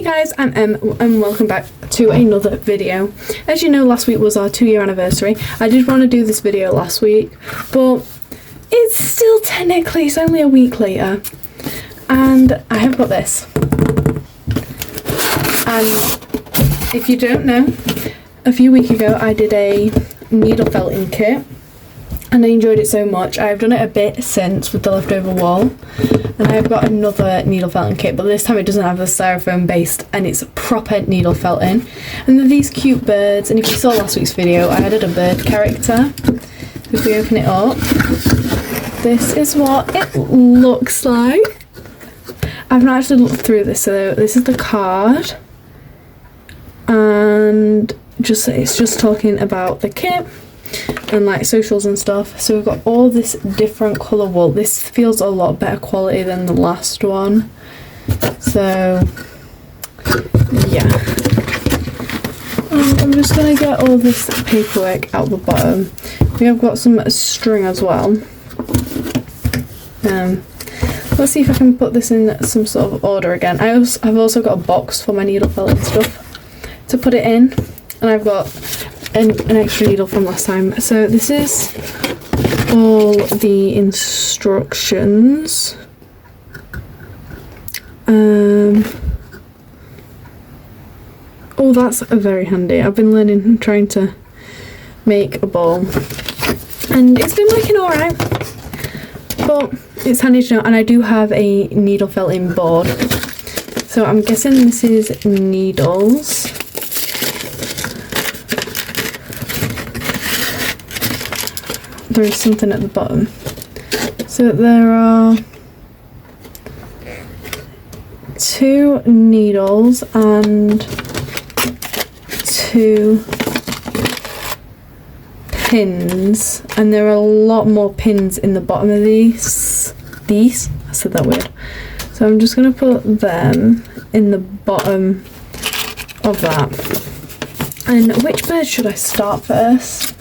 Guys, I'm Em and welcome back to another video. As you know, last week was our 2-year anniversary. I did want to do this video last week, but it's still technically, it's only a week later. And I have got this. And if you don't know, a few weeks ago I did a needle felting kit. And I enjoyed it so much. I've done it a bit since with the leftover wool, and I've got another needle felting kit, but this time it doesn't have the styrofoam based and it's proper needle felting. And then these cute birds, and if you saw last week's video I added a bird character. If we open it up, this is what it looks like. I've not actually looked through this, so this is the card, and it's just talking about the kit and like socials and stuff. So we've got all this different colour wool. This feels a lot better quality than the last one, so yeah. I'm just gonna get all this paperwork out the bottom. We have got some string as well. Let's see if I can put this in some sort of order again. I've also got a box for my needle felting stuff to put it in, and I've got an extra needle from last time. So this is all the instructions. Oh, that's very handy. I've been learning, trying to make a ball, and it's been working alright, but it's handy to know. And I do have a needle felting board, so I'm guessing this is needles. There is something at the bottom. So there are 2 needles and 2 pins, and there are a lot more pins in the bottom of these. I said that weird. So I'm just going to put them in the bottom of that. And which bird should I start first?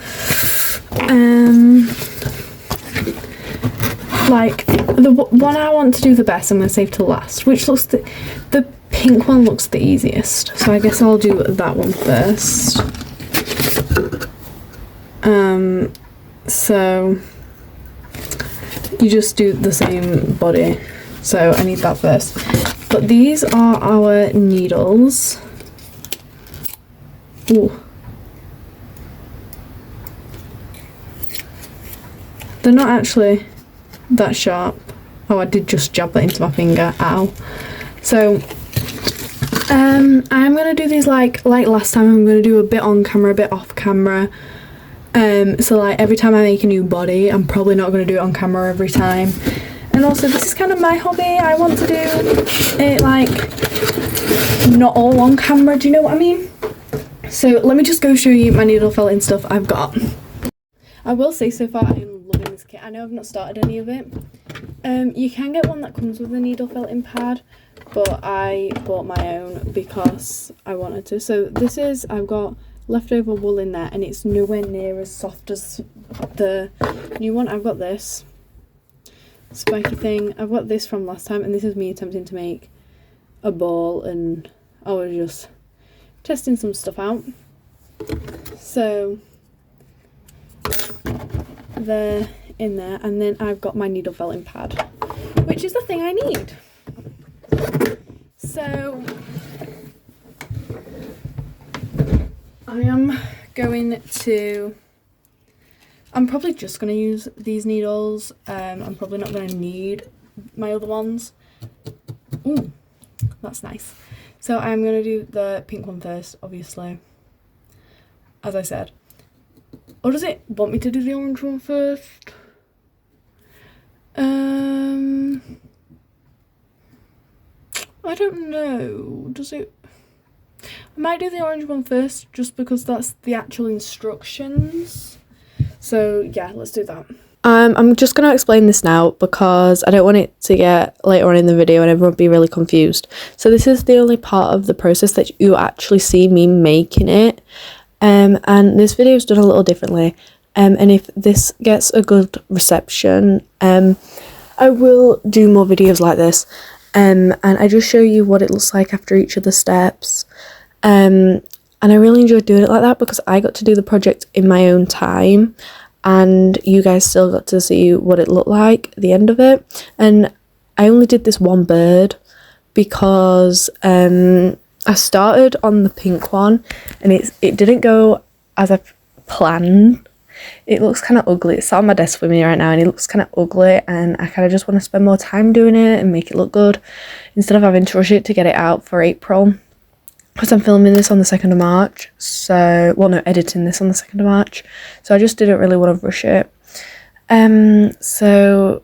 Like the one I want to do the best, I'm going to save till last. Which looks the pink one looks the easiest, so I guess I'll do that one first. So you just do the same body, so I need that first. But these are our needles. Ooh. They're not actually that sharp. Oh, I did just jab that into my finger. Ow. So I'm gonna do these like last time. I'm gonna do a bit on camera, a bit off camera. So like every time I make a new body, I'm probably not gonna do it on camera every time. And also, this is kind of my hobby. I want to do it like not all on camera. Do you know what I mean? So let me just go show you my needle felting stuff I've got. I will say, so far I'm loving this kit. I know I've not started any of it. You can get one that comes with a needle felting pad, but I bought my own because I wanted to. So this is, I've got leftover wool in there, and it's nowhere near as soft as the new one. I've got this spiky thing. I've got this from last time, and this is me attempting to make a ball, and I was just testing some stuff out. So they're in there, and then I've got my needle felting pad, which is the thing I need. So I'm probably just going to use these needles. I'm probably not going to need my other ones. Ooh, that's nice. So I'm going to do the pink one first, obviously, as I said. Or does it want me to do the orange one first? I don't know. Does it? I might do the orange one first, just because that's the actual instructions. So yeah, let's do that. I'm just going to explain this now because I don't want it to get later on in the video and everyone be really confused. So this is the only part of the process that you actually see me making it. And this video is done a little differently. And if this gets a good reception, I will do more videos like this. and I just show you what it looks like after each of the steps. And I really enjoyed doing it like that because I got to do the project in my own time, and you guys still got to see what it looked like at the end of it. And I only did this one bird because I started on the pink one and it didn't go as I planned. It looks kind of ugly. It's sat on my desk with me right now and it looks kind of ugly, and I kind of just want to spend more time doing it and make it look good instead of having to rush it to get it out for April, because I'm filming this on the 2nd of March, so, well, no, editing this on the 2nd of March, so I just didn't really want to rush it. So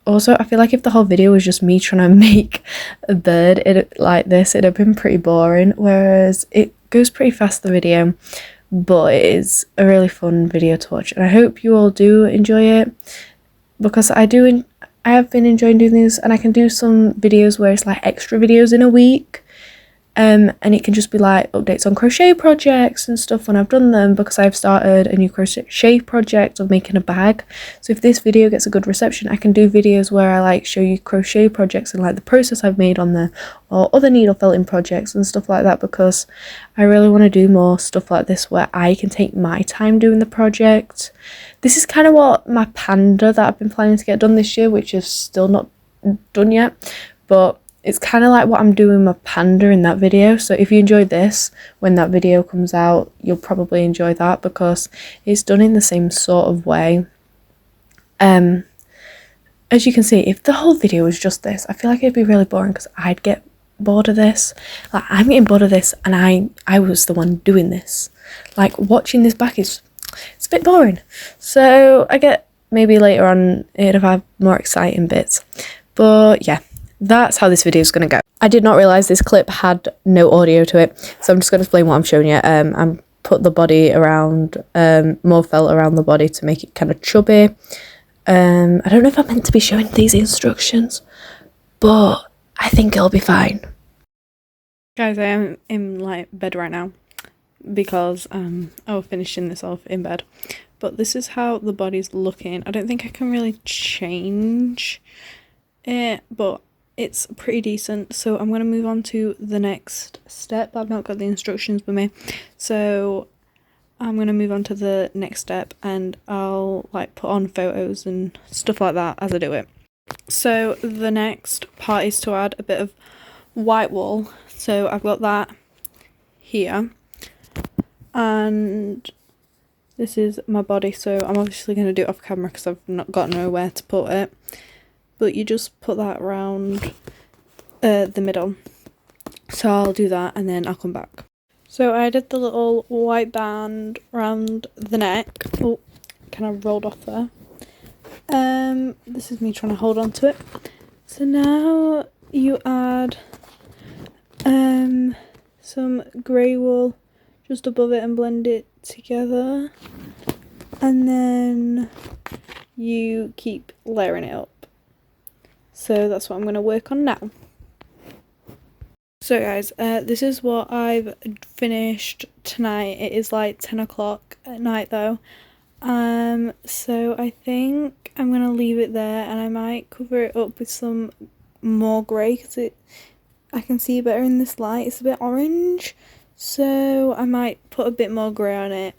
also I feel like if the whole video was just me trying to make a bird like this, it'd have been pretty boring, whereas it goes pretty fast, the video, but it is a really fun video to watch, and I hope you all do enjoy it, because I have been enjoying doing this, and I can do some videos where it's like extra videos in a week. And it can just be like updates on crochet projects and stuff when I've done them, because I've started a new crochet project of making a bag. So if this video gets a good reception, I can do videos where I like show you crochet projects and like the process I've made on there, or other needle felting projects and stuff like that, because I really want to do more stuff like this where I can take my time doing the project. This is kind of what my panda that I've been planning to get done this year, which is still not done yet, but it's kind of like what I'm doing my panda in that video. So if you enjoyed this, when that video comes out, you'll probably enjoy that, because it's done in the same sort of way. As you can see, if the whole video was just this, I feel like it'd be really boring, because I'd get bored of this. Like, I'm getting bored of this, and I was the one doing this. Like, watching this back it's a bit boring. So I get maybe later on it'll have more exciting bits. But yeah, that's how this video is going to go. I did not realise this clip had no audio to it, so I'm just going to explain what I'm showing you. I'm put the body around, more felt around the body to make it kind of chubby. I don't know if I'm meant to be showing these instructions, but I think it'll be fine. Guys, I am in like bed right now because I was finishing this off in bed. But this is how the body's looking. I don't think I can really change it, but it's pretty decent. So I'm going to move on to the next step. I've not got the instructions with me, so I'm going to move on to the next step, and I'll like put on photos and stuff like that as I do it. So the next part is to add a bit of white wool. So I've got that here, and this is my body, so I'm obviously going to do it off camera because I've not got nowhere to put it. But you just put that around the middle. So I'll do that and then I'll come back. So I did the little white band around the neck. Oh, kind of rolled off there. This is me trying to hold on to it. So now you add some grey wool just above it and blend it together. And then you keep layering it up. So that's what I'm going to work on now. So guys, this is what I've finished tonight. It is like 10 o'clock at night though. So I think I'm going to leave it there, and I might cover it up with some more grey because I can see better in this light. It's a bit orange, so I might put a bit more grey on it.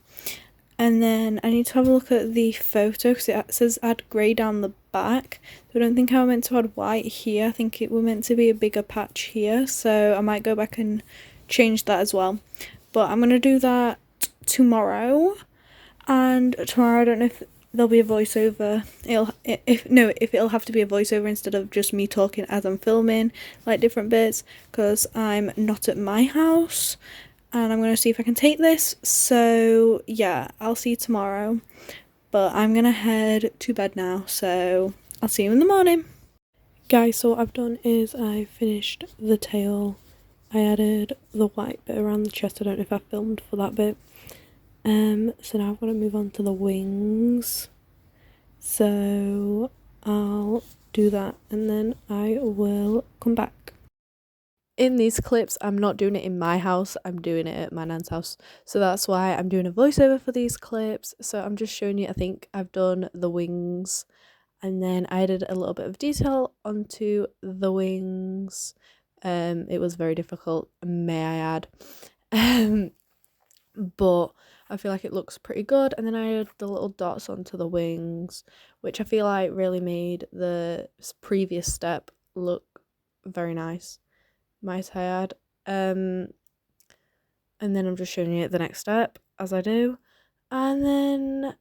And then I need to have a look at the photo because it says add grey down the back. So I don't think I was meant to add white here. I think it was meant to be a bigger patch here. So I might go back and change that as well. But I'm going to do that tomorrow. And tomorrow I don't know if there'll be a voiceover. If it'll have to be a voiceover instead of just me talking as I'm filming like different bits, because I'm not at my house. And I'm going to see if I can take this. So yeah, I'll see you tomorrow. But I'm going to head to bed now. So I'll see you in the morning. Guys, so what I've done is I finished the tail. I added the white bit around the chest. I don't know if I filmed for that bit. So now I've got to move on to the wings. So I'll do that and then I will come back. In these clips, I'm not doing it in my house, I'm doing it at my nan's house. So that's why I'm doing a voiceover for these clips. So I'm just showing you, I think I've done the wings and then I added a little bit of detail onto the wings. It was very difficult, may I add. But I feel like it looks pretty good. And then I added the little dots onto the wings, which I feel like really made the previous step look very nice, might I add. And then I'm just showing you the next step as I do. And then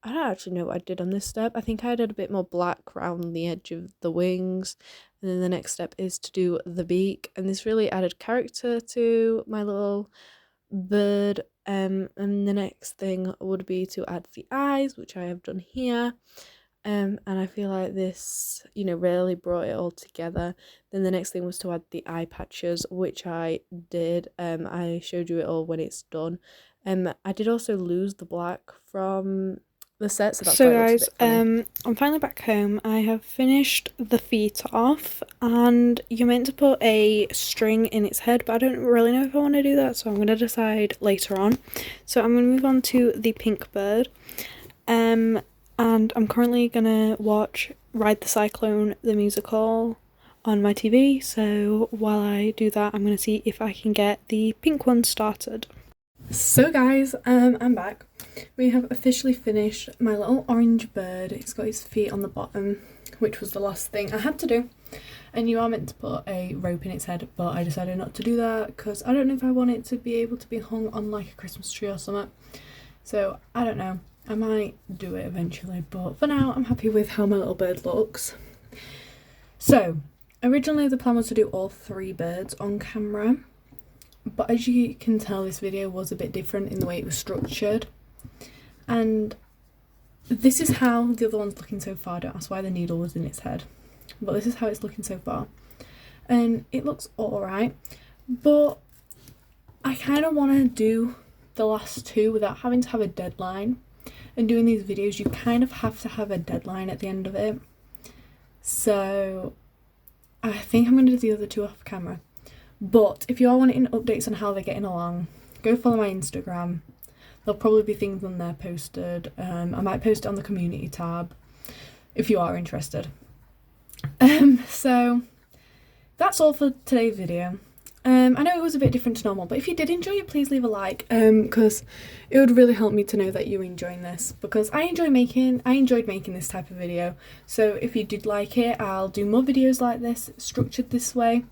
I don't actually know what I did on this step. I think I added a bit more black around the edge of the wings. And then the next step is to do the beak. And this really added character to my little bird. And the next thing would be to add the eyes, which I have done here. And I feel like this, really brought it all together. Then the next thing was to add the eye patches, which I did. I showed you it all when it's done. I did also lose the black from the set, so that's why it looks a bit funny. I'm finally back home. I have finished the feet off, and you're meant to put a string in its head, but I don't really know if I want to do that, so I'm going to decide later on. So I'm going to move on to the pink bird. And I'm currently going to watch Ride the Cyclone, the musical, on my TV. So while I do that, I'm going to see if I can get the pink one started. So guys, I'm back. We have officially finished my little orange bird. It's got his feet on the bottom, which was the last thing I had to do. And you are meant to put a rope in its head, but I decided not to do that because I don't know if I want it to be able to be hung on like a Christmas tree or something. So I don't know. I might do it eventually, but for now I'm happy with how my little bird looks. So originally the plan was to do all 3 birds on camera, but as you can tell, this video was a bit different in the way it was structured. And this is how the other one's looking so far. Don't ask why the needle was in its head, but this is how it's looking so far. And it looks alright, but I kind of want to do the last 2 without having to have a deadline. And doing these videos, you kind of have to have a deadline at the end of it. So I think I'm going to do the other 2 off camera. But if you are wanting updates on how they're getting along, go follow my Instagram. There'll probably be things on there posted. I might post it on the community tab if you are interested. So that's all for today's video. I know it was a bit different to normal, but if you did enjoy it, please leave a like, because it would really help me to know that you're enjoying this, because I enjoyed making this type of video. So if you did like it, I'll do more videos like this, structured this way.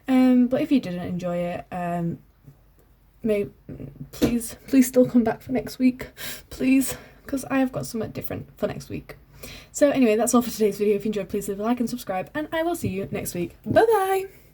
But if you didn't enjoy it, please still come back for next week, please, because I have got something different for next week. So anyway, that's all for today's video. If you enjoyed, please leave a like and subscribe, and I will see you next week. Bye bye.